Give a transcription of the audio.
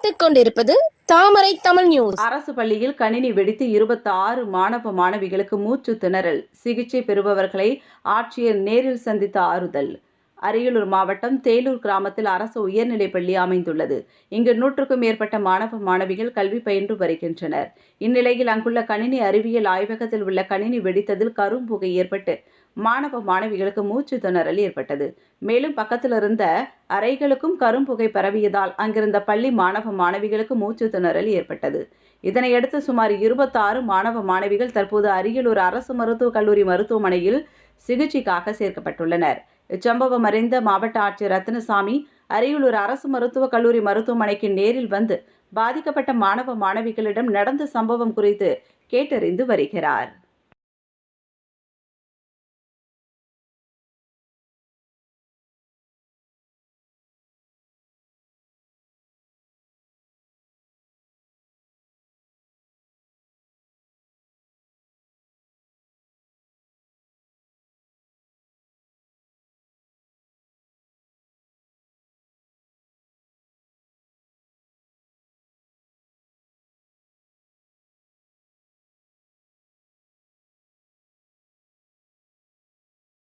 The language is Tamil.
பார்த்துக் கொண்டிருப்பது தாமரை தமிழ் நியூஸ். அரசு பள்ளியில் கணினி வெடித்து 26 மாணவ மாணவிகளுக்கு மூச்சு திணறல். சிகிச்சை பெறுபவர்களை ஆட்சியர் நேரில் சந்தித்து ஆறுதல். அரியலூர் மாவட்டம் தேலூர் கிராமத்தில் அரசு உயர்நிலைப் பள்ளி அமைந்துள்ளது. இங்கு 100க்கும் மேற்பட்ட மாணவ மாணவிகள் கல்வி பயின்று வருகின்றனர். இந்நிலையில் அங்குள்ள கணினி அறிவியல் ஆய்வகத்தில் உள்ள கணினி வெடித்ததில் கரும்புகை ஏற்பட்டு மாணவ மாணவிகளுக்கு மூச்சு திணறல் ஏற்பட்டது. மேலும் பக்கத்தில் இருந்த அறைகளுக்கும் கரும்புகை பரவியதால் அங்கிருந்த பள்ளி மாணவ மாணவிகளுக்கு மூச்சு திணறல் ஏற்பட்டது. இதனையடுத்து சுமார் 26 மாணவ மாணவிகள் தற்போது அரியலூர் அரசு மருத்துவக் கல்லூரி மருத்துவமனையில் சிகிச்சைக்காக சேர்க்கப்பட்டுள்ளனர். இச்சம்பவம் அறிந்த மாவட்ட ஆட்சியர் ரத்தினசாமி அரியலூர் அரசு மருத்துவக் கல்லூரி மருத்துவமனைக்கு நேரில் வந்து பாதிக்கப்பட்ட மாணவ மாணவிகளிடம் நடந்த சம்பவம் குறித்து கேட்டறிந்து வருகிறார்.